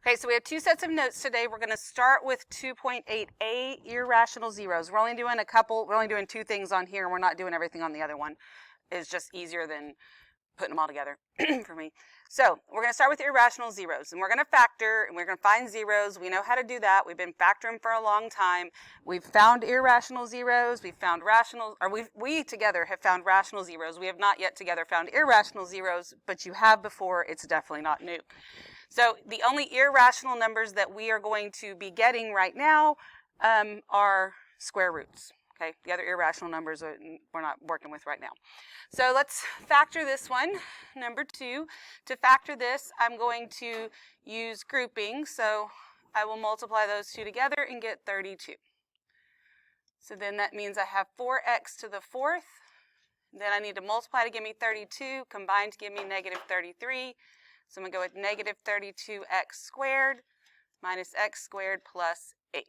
Okay, so we have two sets of notes today. We're going to start with 2.8a, irrational zeros. We're only doing two things on here, and we're not doing everything on the other one. It's just easier than putting them all together for me. So we're going to start with irrational zeros, and we're going to factor, and we're going to find zeros. We know how to do that. We've been factoring for a long time. We've found irrational zeros. We've found rational, or we together have found rational zeros. We have not yet together found irrational zeros, but you have before. It's definitely not new. So the only irrational numbers that we are going to be getting right now are square roots. Okay, the other irrational numbers we're not working with right now. So let's factor this one, number 2. To factor this, I'm going to use grouping. So I will multiply those two together and get 32. So then that means I have 4x to the 4th. Then I need to multiply to give me 32, combine to give me negative 33. So I'm going to go with negative 32x squared minus x squared plus 8.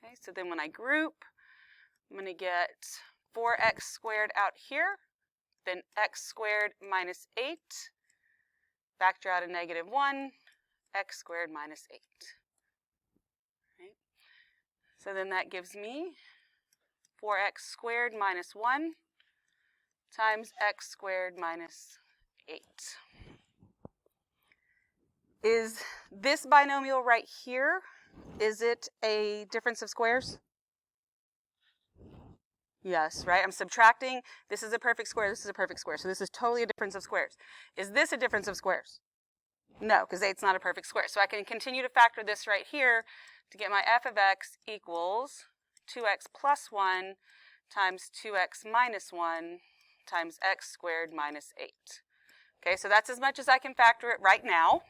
Okay, so then when I group, I'm going to get 4x squared out here, then x squared minus 8, factor out a negative 1, x squared minus 8. Right. So then that gives me 4x squared minus 1 times x squared minus 8. Is this binomial right here, is it a difference of squares? Yes, right? I'm subtracting. This is a perfect square. This is a perfect square. So this is totally a difference of squares. Is this a difference of squares? No, because 8's not a perfect square. So I can continue to factor this right here to get my f of x equals 2x plus 1 times 2x minus 1 times x squared minus 8. Okay, so that's as much as I can factor it right now.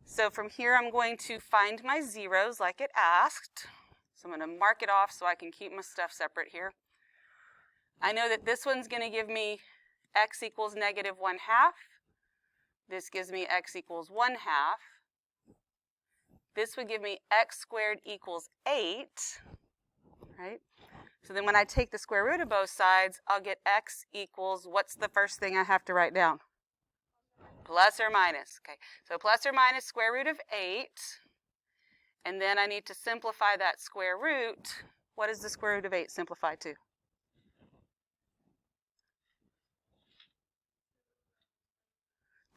So from here, I'm going to find my zeros like it asked. So I'm going to mark it off so I can keep my stuff separate here. I know that this one's going to give me x equals negative 1/2. This gives me x equals 1/2. This would give me x squared equals 8, right? So then when I take the square root of both sides, I'll get x equals, what's the first thing I have to write down? Plus or minus. Okay, so plus or minus square root of 8. And then I need to simplify that square root. What is the square root of 8 simplified to?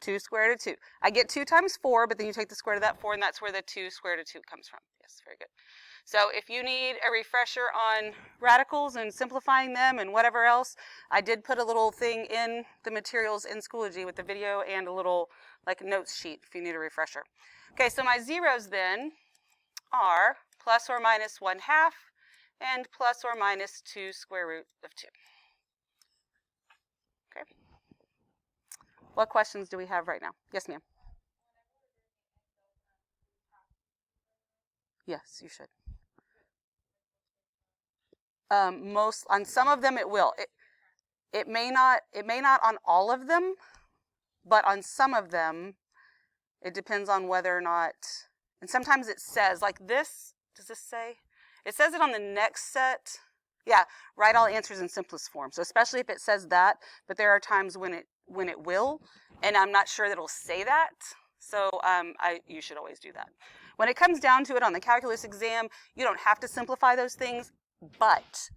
2 square root of 2. I get 2 times 4, but then you take the square root of that 4, and that's where the 2 square root of 2 comes from. Yes, very good. So if you need a refresher on radicals and simplifying them and whatever else, I did put a little thing in the materials in Schoology with the video and a little like notes sheet if you need a refresher. Okay, so my zeros then are plus or minus 1/2 and plus or minus 2 square root of 2. Okay. What questions do we have right now? Yes, ma'am. Yes, you should. On some of them it will. It may not on all of them, but on some of them, it depends on whether or not. And sometimes it says like this. Does this say? It says it on the next set. Yeah, write all answers in simplest form. So especially if it says that, but there are times when it will, and I'm not sure that it'll say that. So you should always do that. When it comes down to it on the calculus exam, you don't have to simplify those things, but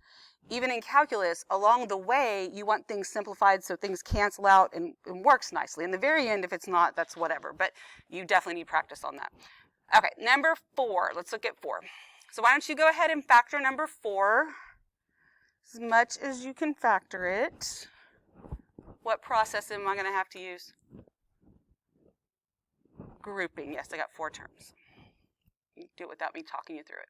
even in calculus, along the way, you want things simplified so things cancel out and works nicely. In the very end, if it's not, that's whatever, but you definitely need practice on that. Okay, number 4. Let's look at 4. So why don't you go ahead and factor number 4 as much as you can factor it. What process am I going to have to use? Grouping. Yes, I got 4 terms. You can do it without me talking you through it.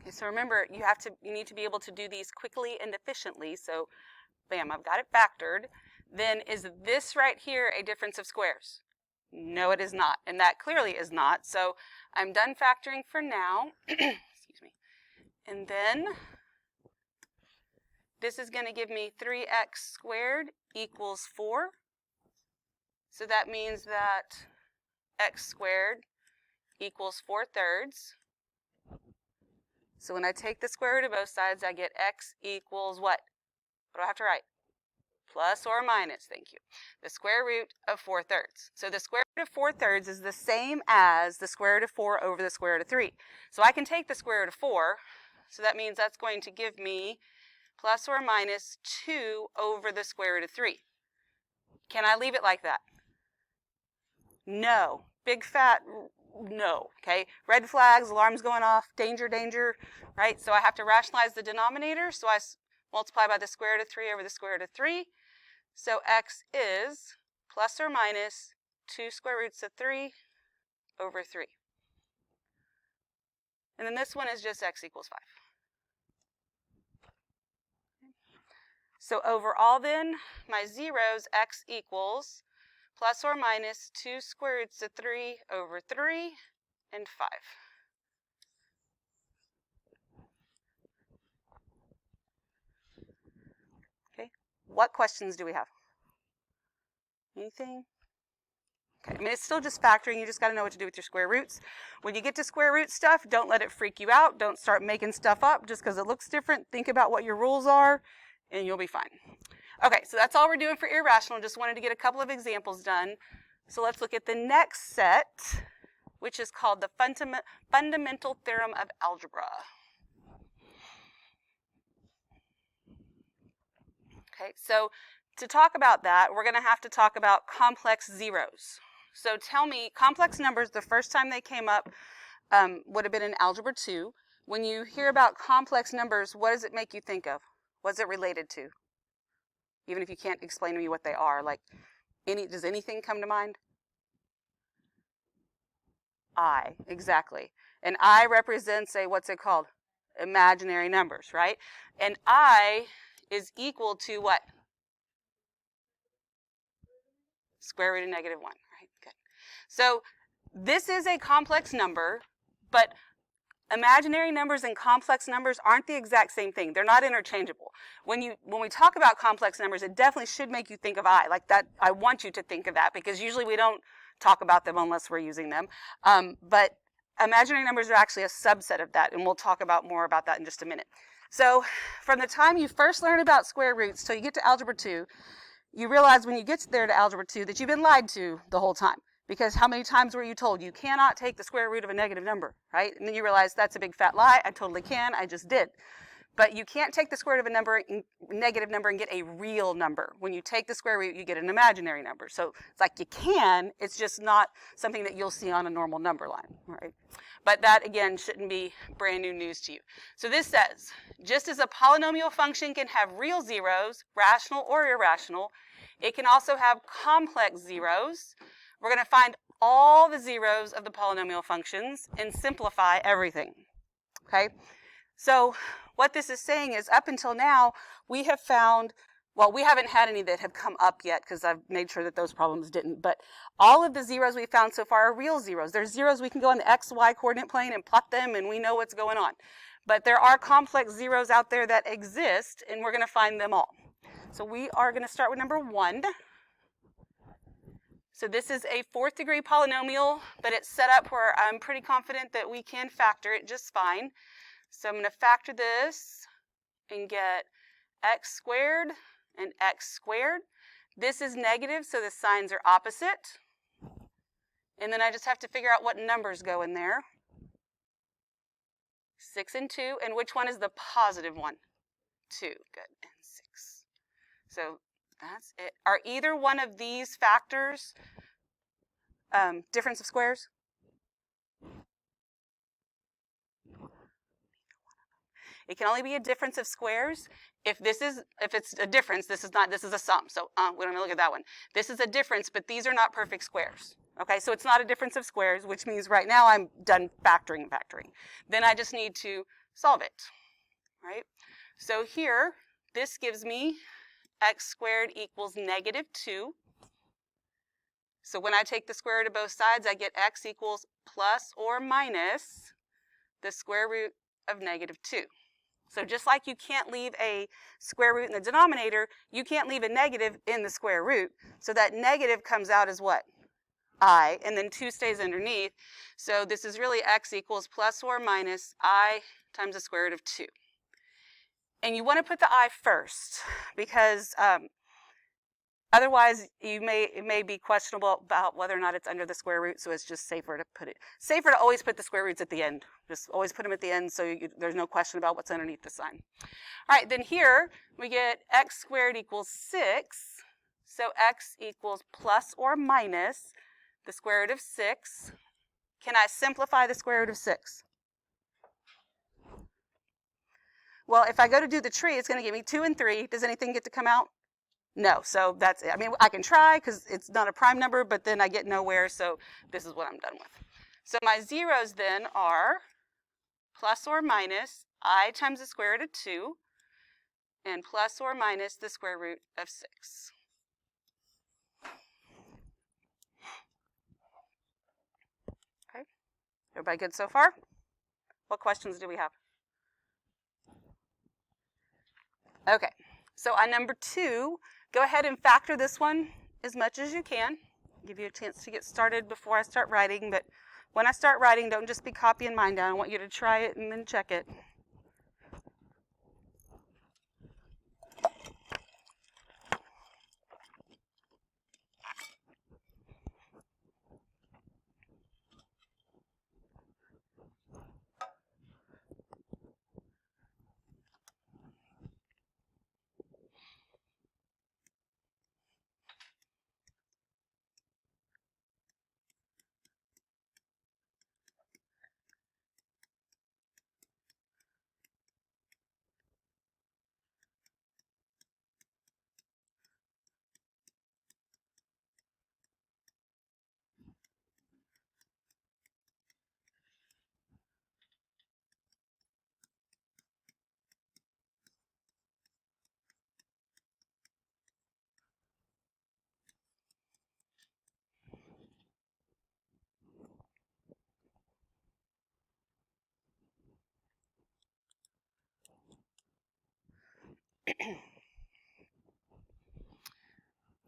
Okay, so remember, you need to be able to do these quickly and efficiently. So, bam, I've got it factored. Then is this right here a difference of squares? No, it is not, and that clearly is not. So I'm done factoring for now. Excuse me. And then this is going to give me 3x squared equals 4. So that means that x squared equals 4/3. So when I take the square root of both sides, I get x equals what? What do I have to write? Plus or minus, thank you, the square root of 4/3. So the square root of 4/3 is the same as the square root of 4 over the square root of 3. So I can take the square root of 4, so that means that's going to give me plus or minus 2 over the square root of 3. Can I leave it like that? No. Big fat no. Okay? Red flags, alarms going off, danger, danger, right? So I have to rationalize the denominator, so I multiply by the square root of 3 over the square root of 3. So x is plus or minus 2 square roots of 3 over 3. And then this one is just x equals 5. So overall then, my zeros, x equals plus or minus 2 square roots of 3 over 3 and 5. Okay, what questions do we have? Anything? Okay, I mean, it's still just factoring. You just got to know what to do with your square roots. When you get to square root stuff, don't let it freak you out. Don't start making stuff up just because it looks different. Think about what your rules are, and you'll be fine. Okay, so that's all we're doing for irrational. Just wanted to get a couple of examples done. So let's look at the next set, which is called the fundamental theorem of algebra. Okay, so to talk about that, we're going to have to talk about complex zeros. So tell me, complex numbers, the first time they came up would have been in Algebra 2. When you hear about complex numbers, what does it make you think of? What's it related to? Even if you can't explain to me what they are, like, does anything come to mind? I, exactly. And I represents what's it called? Imaginary numbers, right? And I is equal to what? Square root of -1, right? Good. So this is a complex number, but imaginary numbers and complex numbers aren't the exact same thing. They're not interchangeable. When we talk about complex numbers, it definitely should make you think of I. Like that, I want you to think of that because usually we don't talk about them unless we're using them. But imaginary numbers are actually a subset of that, and we'll talk about more about that in just a minute. So from the time you first learn about square roots till you get to Algebra 2, you realize when you get there to Algebra 2 that you've been lied to the whole time. Because how many times were you told you cannot take the square root of a negative number, right? And then you realize that's a big fat lie. I totally can. I just did. But you can't take the square root of a negative number and get a real number. When you take the square root, you get an imaginary number. So it's like you can. It's just not something that you'll see on a normal number line, right? But that, again, shouldn't be brand new news to you. So this says, just as a polynomial function can have real zeros, rational or irrational, it can also have complex zeros. We're going to find all the zeros of the polynomial functions and simplify everything, okay? So what this is saying is up until now, we have found, well, we haven't had any that have come up yet because I've made sure that those problems didn't, but all of the zeros we found so far are real zeros. There's zeros we can go on the x, y coordinate plane and plot them and we know what's going on. But there are complex zeros out there that exist and we're going to find them all. So we are going to start with number 1. So this is a 4th degree polynomial, but it's set up where I'm pretty confident that we can factor it just fine. So I'm going to factor this and get x squared and x squared. This is negative, so the signs are opposite. And then I just have to figure out what numbers go in there. 6 and 2, and which one is the positive one? 2, good, and 6. So that's it. Are either one of these factors difference of squares? It can only be a difference of squares if it's a difference. This is a sum. So we don't look at that one. This is a difference, but these are not perfect squares. Okay, so it's not a difference of squares, which means right now I'm done factoring. Then I just need to solve it, right? So here, this gives me x squared equals -2. So when I take the square root of both sides, I get x equals plus or minus the square root of negative 2. So just like you can't leave a square root in the denominator, you can't leave a negative in the square root. So that negative comes out as what? I, and then 2 stays underneath. So this is really x equals plus or minus I times the square root of 2. And you want to put the I first because otherwise it may be questionable about whether or not it's under the square root, so it's just safer to always put the square roots at the end. Just always put them at the end so there's no question about what's underneath the sign. All right, then here we get x squared equals 6. So x equals plus or minus the square root of 6. Can I simplify the square root of 6? Well, if I go to do the tree, it's going to give me 2 and 3. Does anything get to come out? No, so that's it. I mean, I can try because it's not a prime number, but then I get nowhere, so this is what I'm done with. So my zeros then are plus or minus I times the square root of 2 and plus or minus the square root of 6. Okay, everybody good so far? What questions do we have? Okay, so on number 2, go ahead and factor this one as much as you can. Give you a chance to get started before I start writing, but when I start writing, don't just be copying mine down. I want you to try it and then check it.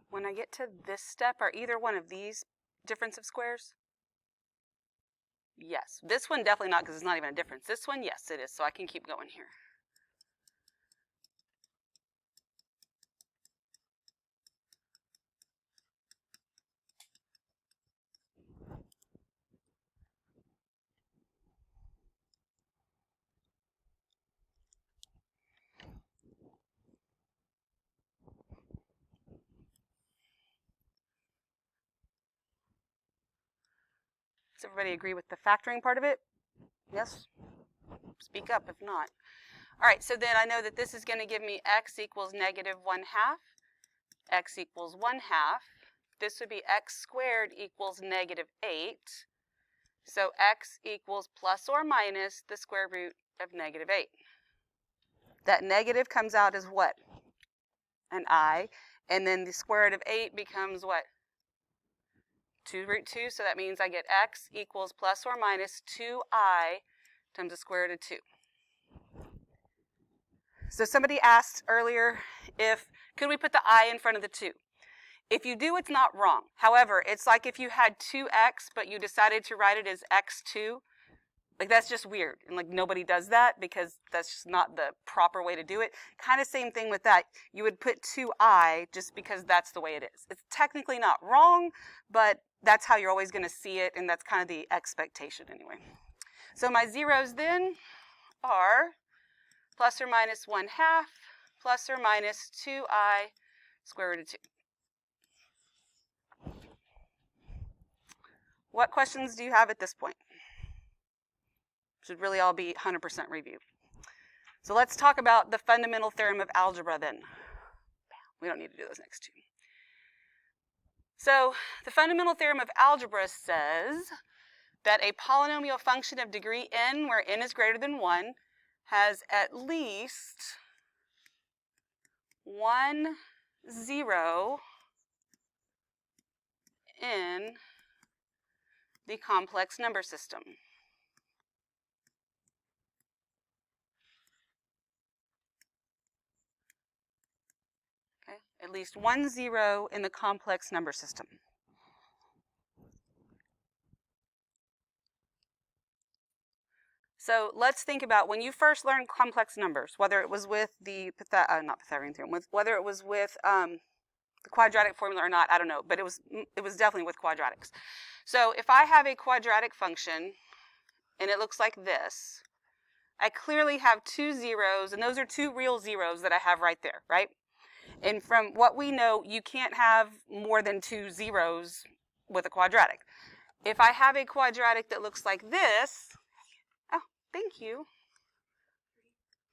When I get to this step, are either one of these difference of squares? Yes. This one definitely not because it's not even a difference. This one, yes, it is, so I can keep going here. Does everybody agree with the factoring part of it? Yes? Speak up if not. All right, so then I know that this is going to give me x equals negative 1/2, x equals 1/2. This would be x squared equals negative 8. So x equals plus or minus the square root of negative 8. That negative comes out as what? An I. And then the square root of 8 becomes what? 2 root 2. So that means I get x equals plus or minus 2I times the square root of 2. So somebody asked earlier could we put the I in front of the 2? If you do, it's not wrong. However, it's like if you had 2x, but you decided to write it as x2. Like, that's just weird. And, like, nobody does that because that's just not the proper way to do it. Kind of same thing with that. You would put 2I just because that's the way it is. It's technically not wrong, but that's how you're always going to see it, and that's kind of the expectation anyway. So my zeros then are plus or minus 1/2 plus or minus 2I square root of 2. What questions do you have at this point? Should really all be 100% review. So let's talk about the fundamental theorem of algebra then. We don't need to do those next two. So the fundamental theorem of algebra says that a polynomial function of degree n, where n is greater than 1, has at least 1 0 in the complex number system. Okay, at least one zero in the complex number system. So let's think about when you first learned complex numbers, whether it was with the not Pythagorean theorem, whether it was with the quadratic formula or not, I don't know, but it was definitely with quadratics. So if I have a quadratic function and it looks like this, I clearly have two zeros, and those are two real zeros that I have right there, right? And from what we know, you can't have more than two zeros with a quadratic. If I have a quadratic that looks like this, oh, thank you.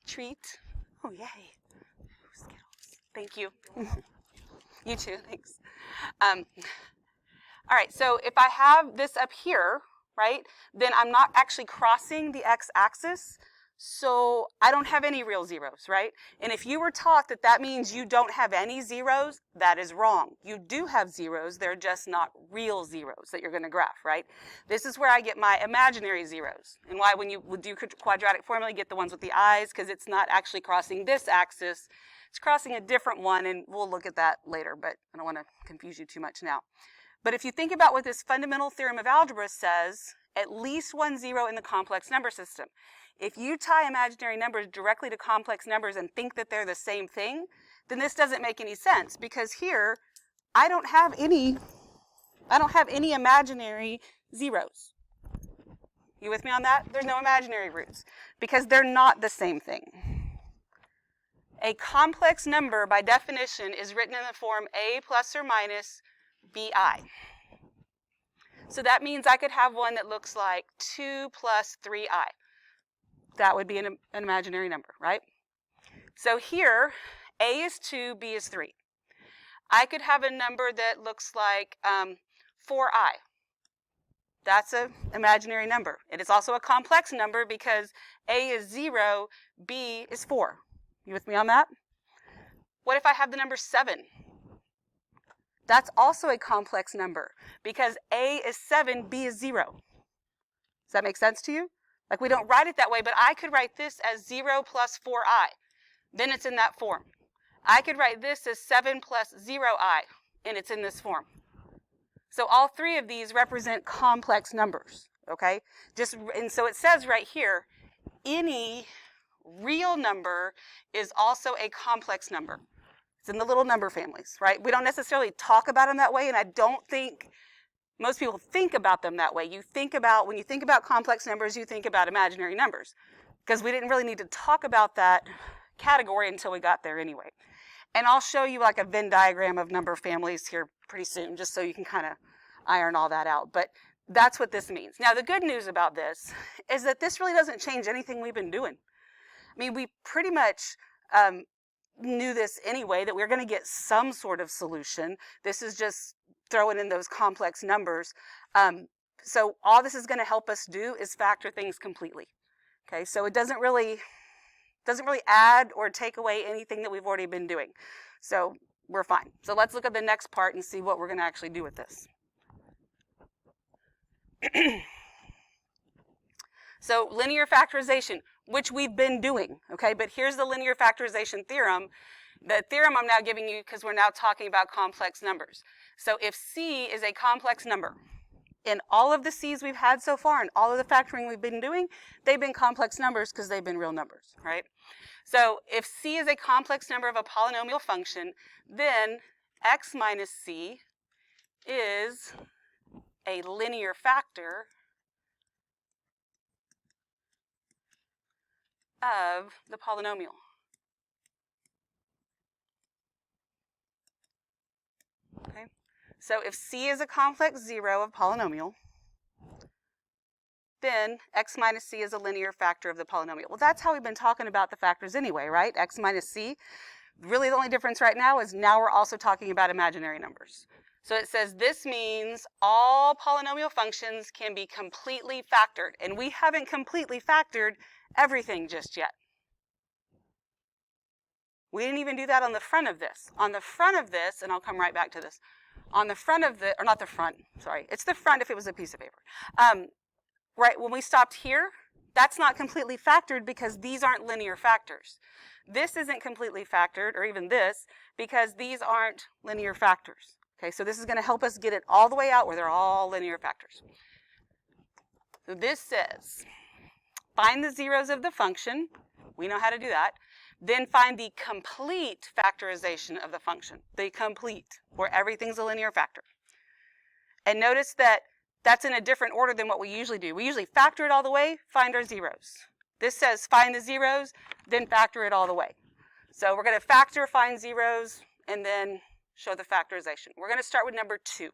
Treat. Oh, yay. Skittles. Thank you. You too, thanks. All right, so if I have this up here, right, then I'm not actually crossing the x-axis, so I don't have any real zeros, right? And if you were taught that that means you don't have any zeros, that is wrong. You do have zeros, they're just not real zeros that you're going to graph, right? This is where I get my imaginary zeros, and why when you do quadratic formula, you get the ones with the eyes, because it's not actually crossing this axis, it's crossing a different one, and we'll look at that later, but I don't want to confuse you too much now. But if you think about what this fundamental theorem of algebra says, at least one zero in the complex number system. If you tie imaginary numbers directly to complex numbers and think that they're the same thing, then this doesn't make any sense, because here I don't have any imaginary zeros. You with me on that? There's no imaginary roots because they're not the same thing. A complex number, by definition, is written in the form a plus or minus bi. So that means I could have one that looks like 2 plus 3i. That would be an imaginary number, right? So here, a is 2, b is 3. I could have a number that looks like 4i. That's an imaginary number. It is also a complex number because a is 0, b is 4. You with me on that? What if I have the number 7? That's also a complex number because a is 7, b is 0. Does that make sense to you? Like, we don't write it that way, but I could write this as 0 plus 4i. Then it's in that form. I could write this as 7 plus 0i, and it's in this form. So all three of these represent complex numbers, okay? And so it says right here, any real number is also a complex number. It's in the little number families, right? We don't necessarily talk about them that way, and I don't think most people think about them that way. When you think about complex numbers, you think about imaginary numbers, because we didn't really need to talk about that category until we got there anyway. And I'll show you like a Venn diagram of number families here pretty soon, just so you can kind of iron all that out. But that's what this means. Now, the good news about this is that this really doesn't change anything we've been doing. I mean, we pretty much knew this anyway, that we're going to get some sort of solution. This is just throwing in those complex numbers. So all this is going to help us do is factor things completely. Okay, so it doesn't really add or take away anything that we've already been doing. So we're fine. So let's look at the next part and see what we're going to actually do with this. So linear factorization, which we've been doing, okay? But here's the linear factorization theorem. The theorem I'm now giving you because we're now talking about complex numbers. So if C is a complex number, in all of the C's we've had so far and all of the factoring we've been doing, they've been complex numbers because they've been real numbers, right? So if C is a complex number of a polynomial function, then x minus C is a linear factor of the polynomial. Okay, so if C is a complex zero of polynomial, then x minus C is a linear factor of the polynomial. Well, that's how we've been talking about the factors anyway, right? X minus C. Really the only difference right now is now we're also talking about imaginary numbers. So it says this means all polynomial functions can be completely factored, and we haven't completely factored everything just yet. We didn't even do that on the front of this. On the front of this, and I'll come right back to this, on the front of the, or not the front, sorry, it's the front if it was a piece of paper. Right, when we stopped here, that's not completely factored because these aren't linear factors. This isn't completely factored, or even this, because these aren't linear factors. Okay, so this is going to help us get it all the way out where they're all linear factors. So this says, find the zeros of the function. We know how to do that. Then find the complete factorization of the function. The complete, where everything's a linear factor. And notice that that's in a different order than what we usually do. We usually factor it all the way, find our zeros. This says find the zeros, then factor it all the way. So we're going to factor, find zeros, and then show the factorization. We're going to start with number 2.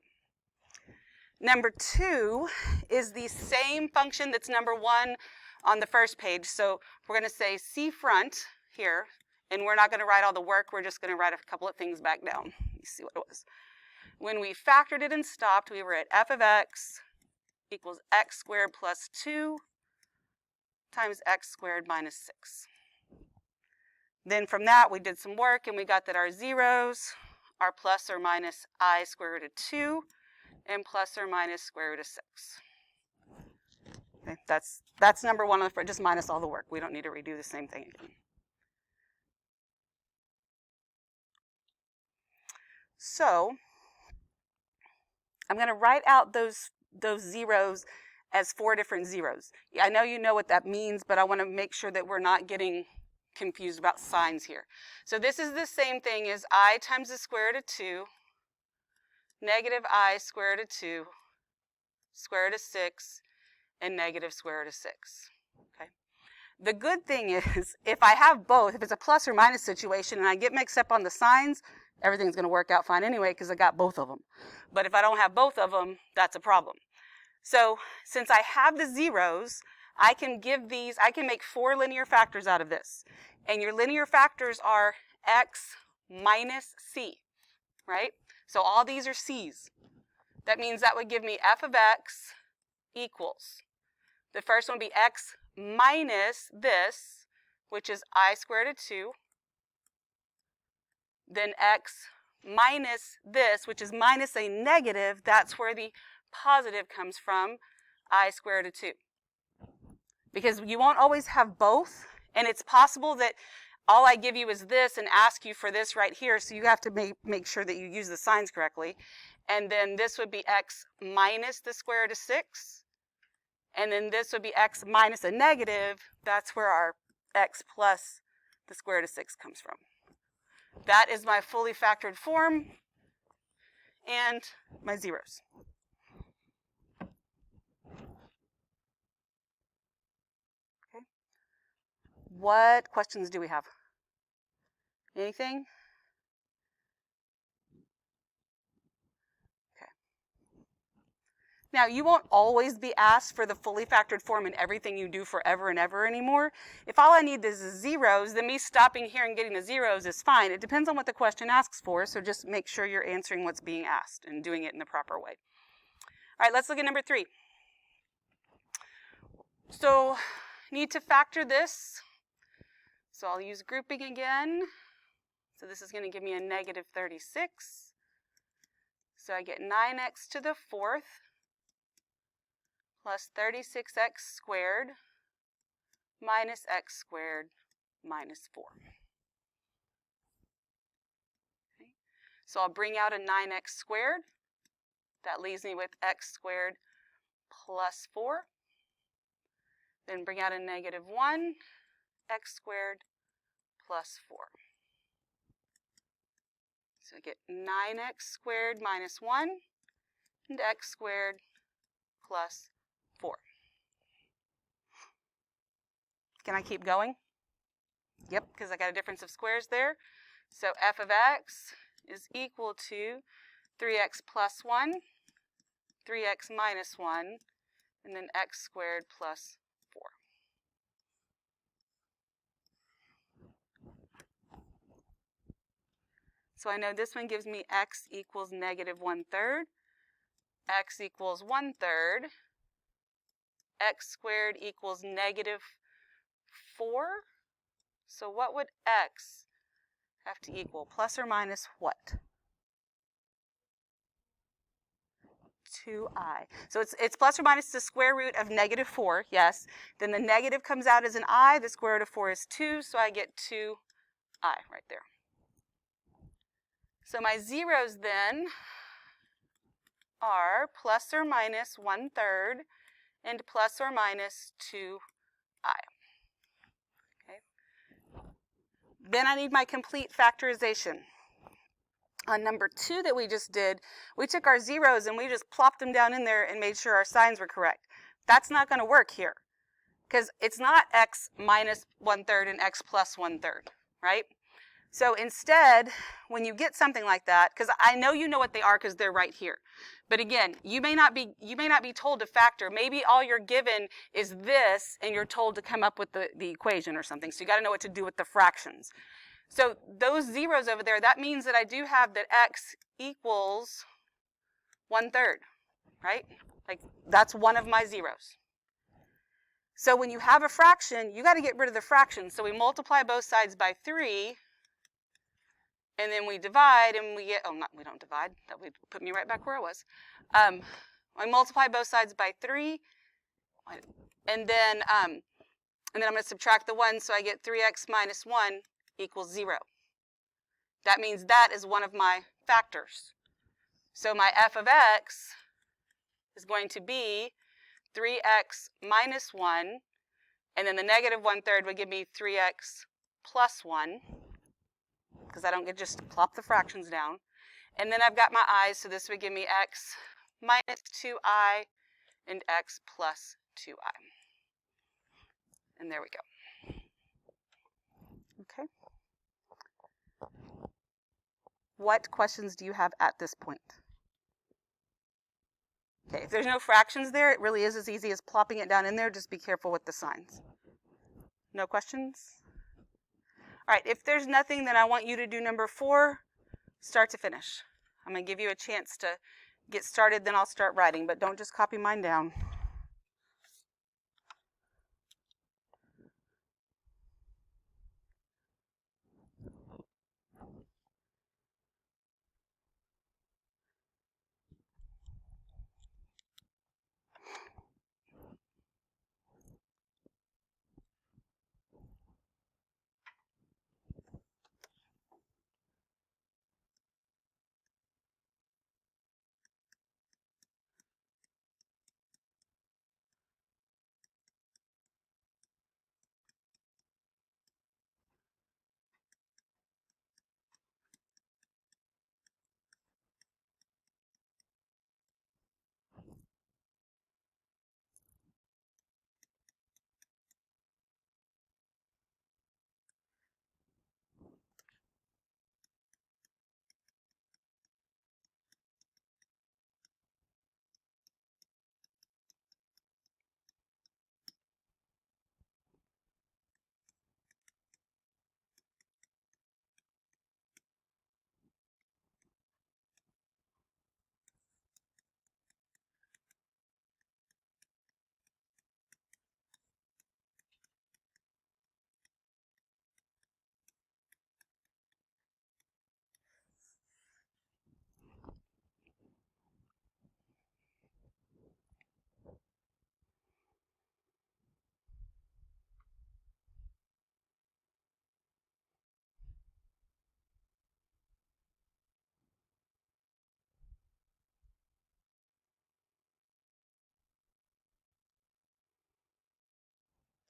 Number 2 is the same function that's number 1 on the first page. So we're going to say C front here, and we're not going to write all the work. We're just going to write a couple of things back down. Let me see what it was. When we factored it and stopped, we were at f of x equals x squared plus 2 times x squared minus 6. Then from that, we did some work, and we got that our zeros are plus or minus I square root of 2 and plus or minus square root of 6. Okay, that's number 1 on the front, just minus all the work. We don't need to redo the same thing again. So I'm going to write out those zeros as 4 different zeros. I know you know what that means, but I want to make sure that we're not getting confused about signs here. So this is the same thing as I times the square root of 2, negative I square root of 2, square root of 6, and negative square root of 6. Okay. The good thing is, if I have both, if it's a plus or minus situation and I get mixed up on the signs, everything's going to work out fine anyway because I got both of them. But if I don't have both of them, that's a problem. So since I have the zeros, I can make 4 linear factors out of this. And your linear factors are x minus c, right? So all these are c's. That means that would give me f of x equals. The first one would be x minus this, which is I squared root of 2. Then x minus this, which is minus a negative, that's where the positive comes from, I squared root of 2. Because you won't always have both, and it's possible that all I give you is this and ask you for this right here, so you have to make sure that you use the signs correctly. And then this would be x minus the square root of 6, and then this would be x minus a negative. That's where our x plus the square root of 6 comes from. That is my fully factored form and my zeros. Okay. What questions do we have? Anything? Okay. Now, you won't always be asked for the fully factored form in everything you do forever and ever anymore. If all I need is the zeros, then me stopping here and getting the zeros is fine. It depends on what the question asks for, so just make sure you're answering what's being asked and doing it in the proper way. All right, let's look at number 3. So, need to factor this. So I'll use grouping again. So this is going to give me a negative 36. So I get 9x to the 4th plus 36x squared minus x squared minus 4. Okay. So I'll bring out a 9x squared. That leaves me with x squared plus 4. Then bring out a negative 1, x squared plus 4. So I get 9x squared minus 1 and x squared plus 4. Can I keep going? Yep, because I got a difference of squares there. So f of x is equal to 3x plus 1, 3x minus 1, and then x squared plus 4. So I know this one gives me x equals negative 1/3, x equals 1/3, x squared equals negative 4. So what would x have to equal? Plus or minus what? 2i. So it's plus or minus the square root of -4, yes. Then the negative comes out as an I. The square root of 4 is 2, so I get 2i right there. So my zeros then are plus or minus 1/3 and plus or minus 2i. Okay. Then I need my complete factorization. On number 2 that we just did, we took our zeros and we just plopped them down in there and made sure our signs were correct. That's not going to work here because it's not x minus 1/3 and x plus 1/3, right? So instead, when you get something like that, because I know you know what they are because they're right here. But again, you may not be told to factor. Maybe all you're given is this and you're told to come up with the equation or something. So you got to know what to do with the fractions. So those zeros over there, that means that I do have that x equals 1/3, right? Like that's one of my zeros. So when you have a fraction, you got to get rid of the fraction. So we multiply both sides by 3, and then we divide, and we get, we don't divide. That would put me right back where I was. I multiply both sides by 3, and then I'm going to subtract the 1, so I get 3x minus 1 equals 0. That means that is one of my factors. So my f of x is going to be 3x minus 1, and then the negative 1/3 would give me 3x plus 1, because I don't get just to plop the fractions down. And then I've got my i's, so this would give me x minus 2i and x plus 2i. And there we go. Okay. What questions do you have at this point? Okay, if there's no fractions there, it really is as easy as plopping it down in there. Just be careful with the signs. No questions? All right, if there's nothing, then I want you to do number 4, start to finish. I'm going to give you a chance to get started, then I'll start writing, but don't just copy mine down.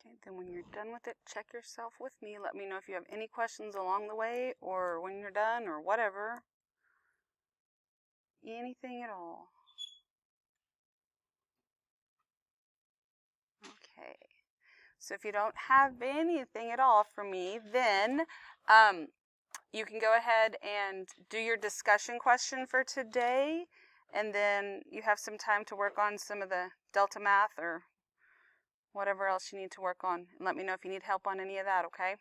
Okay, then when you're done with it, check yourself with me. Let me know if you have any questions along the way or when you're done or whatever. Anything at all. Okay. So if you don't have anything at all for me, then you can go ahead and do your discussion question for today, and then you have some time to work on some of the delta math or whatever else you need to work on. And let me know if you need help on any of that, okay?